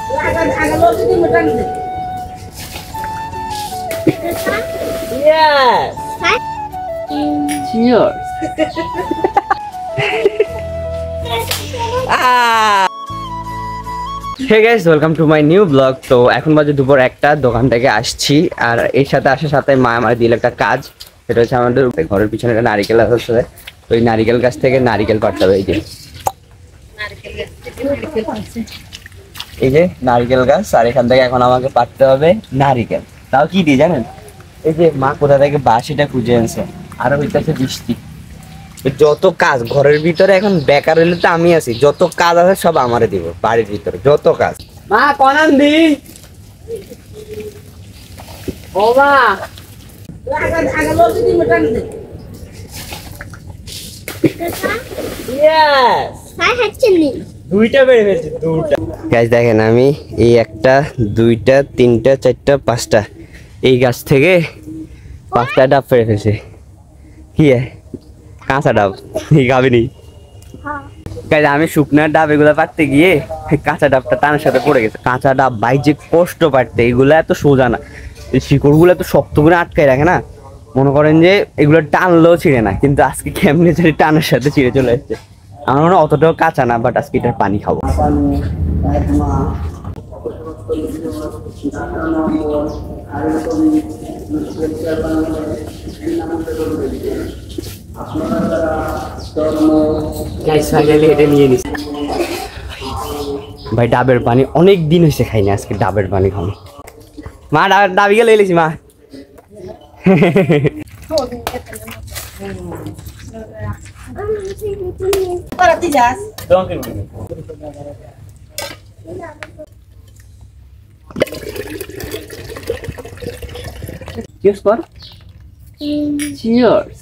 Yes. Cheers. Hey guys, welcome to my new vlog. তো এখন বাজে দুপুর একটা, দোকান থেকে আসছি আর এর সাথে আসার সাথে মা আমার দিল একটা কাজ। সেটা হচ্ছে আমাদের ঘরের পিছনে একটা নারিকেল আছে, তো ওই নারিকেল গাছ থেকে নারিকেল পাড়তে হবে। এই যে নারিকেল গাছ, আর এখান থেকে এখন আমাকে পাড়তে হবে নারিকেল। তাও কি দিয়ে জানেন, এই যে মা কোথা থেকে বাঁশিটা খুঁজে আনছে, আর হইতেছে বৃষ্টি। যত কাজ ঘরের ভিতরে এখন বেকার হইলে তো আমি আছি, যত কাজ আছে সব আমারে দিব বাড়ির ভিতরে, যত কাজ। মা কনান দি ও মা দুইটা বেড়ে ফেলছি, দুইটা। গাছ দেখেন, আমি এই একটা দুইটা তিনটা চারটা পাঁচটা এই গাছ থেকে পাঁচটা ডাব পেরে ফেলছি। কি কাঁচা ডাব খাবিনি? আমি শুকনার ডাব এগুলা পাড়তে গিয়ে কাঁচা ডাবটা টানের সাথে পড়ে গেছে। কাঁচা ডাব ভাই যে কষ্ট পাড়তে, এগুলা এত সোজা না, এই শিকড় গুলো এত শক্ত করে আটকায় রাখে না, মনে করেন যে এগুলো টানলেও ছিঁড়ে না। কিন্তু আজকে কেমনে ছেড়ে টানের সাথে ছিঁড়ে চলে আসছে। আমার মনে হয় অতটাও কাঁচা না, বাট আজকে এটার পানি খাবো। ভাই ডাবের পানি অনেক দিন হয়েছে খাইনি, আজকে ডাবের পানি খাবো। মা ডাবি গেলে এলেছি মা। Cheers for cheers.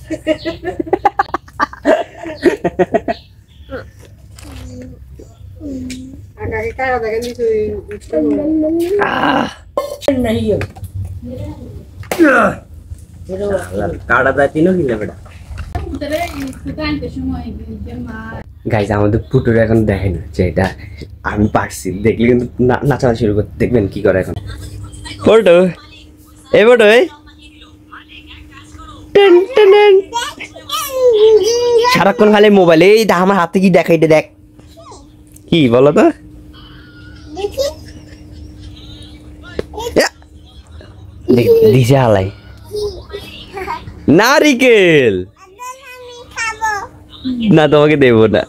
কাটা যায় তিনও কিনলে বেটা। গাইজ আমাদের পুটুরে এখন দেখেন যে এটা আমি পারছি, দেখলে কিন্তু নাচানা শুরু করতে, দেখবেন কি করে এখন। ফটো এই ফটো সারাক্ষণ খালি মোবাইলে, এই আমার হাতে কি দেখা, এটা দেখ কি বলো তো। দিশে হালাই নারিকেল না, তোমাকে দেব না।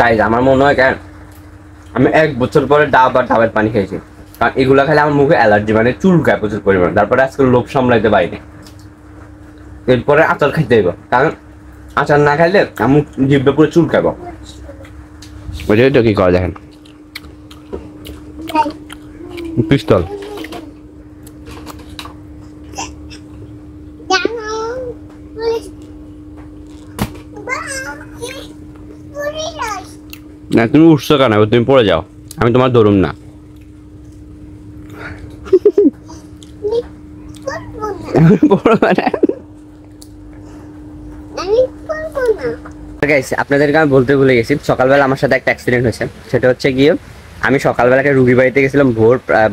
গাইজ আমার মনে হয় কেন আমি 1 বছর পরে ডাব আর ডাবের পানি খেয়েছি, কারণ এগুলা খেলে আমার মুখে অ্যালার্জি, মানে চুলকায় প্রচুর পরিমাণ। তারপরে আজকে লোভ সামলাইতে পারিনি, এরপরে আচার খাইতে হইব, কারণ আচার না খাইলে আমার জিভটা পুরো চুলকাইব। বুঝলি তো কি করা, দেখেন পিস্তল। না তুমি উঠছো কেন, তুমি পড়ে যাও, আমি তোমার ধরুম না। আপনাদেরকে আমি বলতে ভুলে গেছি, সকালবেলা আমার সাথে একটা অ্যাক্সিডেন্ট হয়েছে। সেটা হচ্ছে গিয়ে আমি সকালবেলা একটা রুগী বাড়িতে গেছিলাম,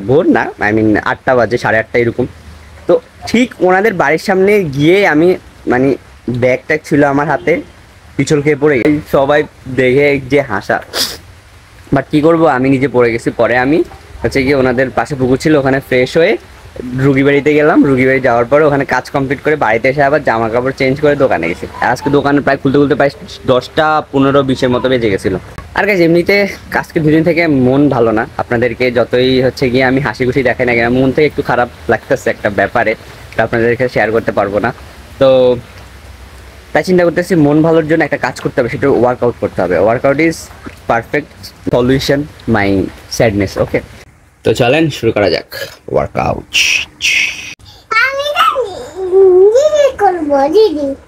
ভোর না, আই মিন 8টা বাজে, 8:30 এরকম। তো ঠিক ওনাদের বাড়ির সামনে গিয়ে আমি মানে ব্যাগ ট্যাগ ছিল আমার হাতে, পিছল খেয়ে পড়ে গেছি। সবাই দেখে যে হাসা, বাট কী করবো, আমি নিজে পড়ে গেছি। পরে আমি হচ্ছে গিয়ে ওনাদের পাশে পুকুর ছিল, ওখানে ফ্রেশ হয়ে রুগী বাড়িতে গেলাম। রুগী বাড়ি যাওয়ার পরে ওখানে কাজ কমপ্লিট করে বাড়িতে এসে আবার জামা কাপড় চেঞ্জ করে দোকানে গেছি। আজকে দোকানে প্রায় খুলতে প্রায় 10টা 15-20-এর মতো বেজে গেছিলো। আর গাইস এমনিতে আজকে দুদিন থেকে মন ভালো না, আপনাদেরকে যতই হচ্ছে গিয়ে আমি হাসি খুশি দেখাই না কেন, মন থেকে একটু খারাপ লাগতেছে একটা ব্যাপারে, আপনাদেরকে শেয়ার করতে পারবো না। তো তাই চিন্তা করতেছি মন ভালোর জন্য একটা কাজ করতে হবে, সেটা ওয়ার্কআউট করতে হবে। Workout is perfect solution my sadness. Okay, তো চলেন শুরু করা যাক ওয়ার্কআউট।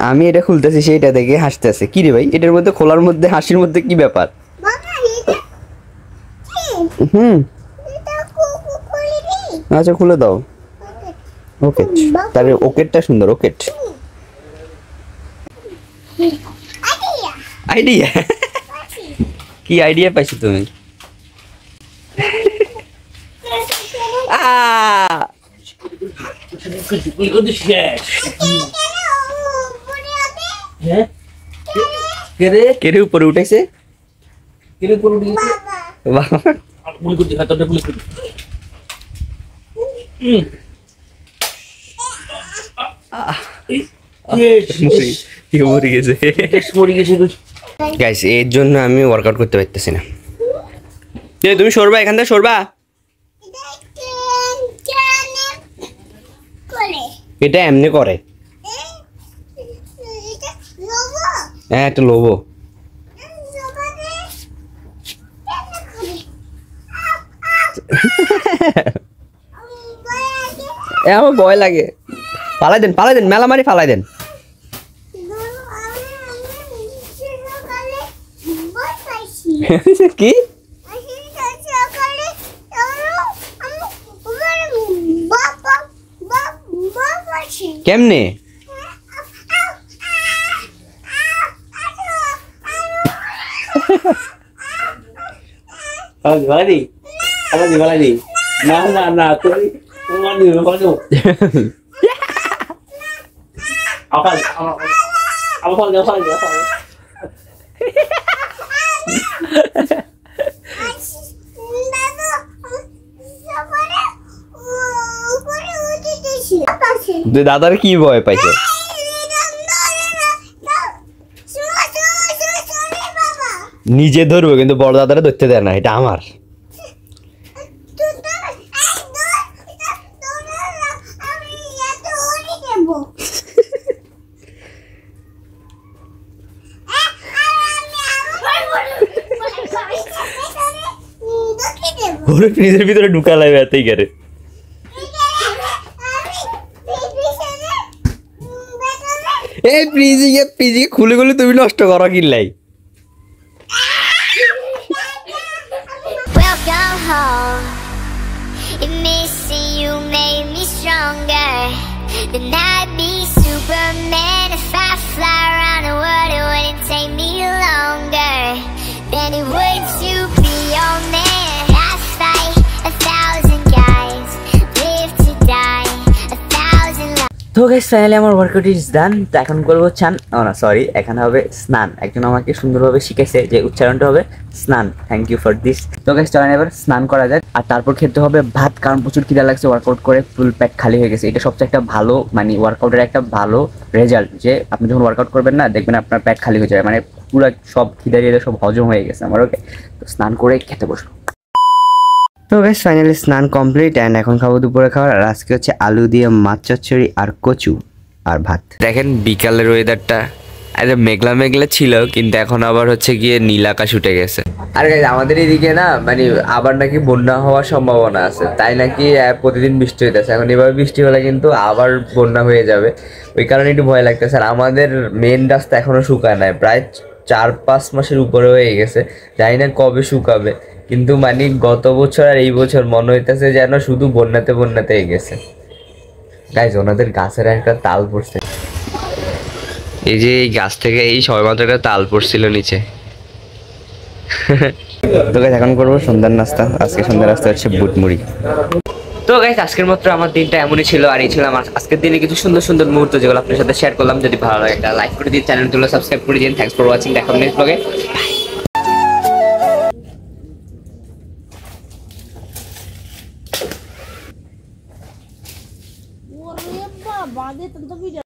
আমি এটা খুলতেছি সেইটা দেখে হাসতেছে। কি রে ভাই, এটার মধ্যে খোলার মধ্যে হাসির মধ্যে কি ব্যাপার? হুম, আচ্ছা খুলে দাও। ওকে, তাহলে ওকেটটা সুন্দর। ওকেট আইডিয়া, কি আইডিয়া পাইছো তুমি? কেরে উপরে উঠেছে? গাইস, এর জন্য আমি ওয়ার্কআউট করতে পারতেছি না। তুমি সরবা, এখান থেকে সরবা। এটা এমনি করে, হ্যাঁ একটা লোবো। আমার ভয় লাগে। পালাই দেন, পালাই দেন, মেলামারি ফালাই দেন। কি কেমনে? না না না, তুমি দাদার কি ভয় পাইছে? নিজে ধরবো কিন্তু বড় দাদারা ধরতে দেয় না, এটা আমার। ওরে ফ্রিজের ভিতরে ঢুকা লাগবে এতই করে। এই ফ্রিজে খুলে খুলে তুমি নষ্ট করো কিনলাই। Welcome home. Missing you made me stronger. Then I'd be Superman if I fly around the world. It wouldn't take me longer than it would to be your man. I fight 1,000 guys, live to die 1,000 lives. তো guys, finally আমার workout is done. তো এখন করবো sorry, এখন হবে স্নান। একজন আমাকে সুন্দরভাবে শিখেছে যে উচ্চারণটা হবে স্নান। Thank you for this. তো গাইস, চলেন এবার স্নান করা যাক। আর তারপর খেতে হবে ভাত, কারণ প্রচুর খিদা লাগছে। ওয়ার্কআউট করে ফুল পেট খালি হয়ে গেছে। এটা সবচেয়ে একটা ভালো, মানে ওয়ার্কআউটের একটা ভালো রেজাল্ট, যে আপনি যখন ওয়ার্কআউট করবেন না, দেখবেন আপনার পেট খালি হয়ে যাবে, মানে পুরো সব খিদা দিয়ে সব হজম হয়ে গেছে আমার। ওকে, তো স্নান করে খেতে বসবো। তো গাইস, ফাইনালি স্নান কমপ্লিট অ্যান্ড এখন খাবো দুপুরে খাবার। আর আজকে হচ্ছে আলু দিয়ে মাছ চচ্চড়ি আর কচু আর ভাত। দেখেন বিকালের ওয়েদারটা মেঘলা মেঘলা ছিল, কিন্তু এখন আবার হচ্ছে গিয়ে নীল আকাশ উঠে গেছে। আর গাইস, আমাদের এদিকে না মানে আবার নাকি বন্যা হওয়ার সম্ভাবনা আছে, তাই নাকি প্রতিদিন বৃষ্টি হইতেছে। এখন এবার বৃষ্টি হলে কিন্তু আবার বন্যা হয়ে যাবে, ওই কারণে একটু ভয় লাগতেছে। আর আমাদের মেন রাস্তা এখনো শুকায় নাই, প্রায় 4-5 মাসের উপরে হয়ে গেছে। জানি না কবে শুকাবে, কিন্তু মানে গত বছর আর এই বছর মনে হইতেছে যেন শুধু বন্যাতে গেছে। গাইজ, ওনাদের গাছের একটা তাল পড়ছে, এই যে এই গাছ থেকে এই সবেমাত্র একটা তাল পড়ছিল নিচে। তো গাইজ, এখন করবো সন্ধ্যার নাস্তা। আজকে সন্ধ্যার নাস্তা হচ্ছে বুট মুড়ি। তো গাইজ, আজকের মতো আমার দিনটা এমনই ছিল। আর এই ছিল আমার আজকের দিনে কিছু সুন্দর সুন্দর মুহূর্ত, যেগুলো আপনার সাথে শেয়ার করলাম। যদি ভালো লাগে একটা লাইক করে দিন, চ্যানেলগুলো সাবস্ক্রাইব করে দিন। থ্যাংকস ফর ওয়াচিং, দেখা হবে নেক্সট ব্লগে।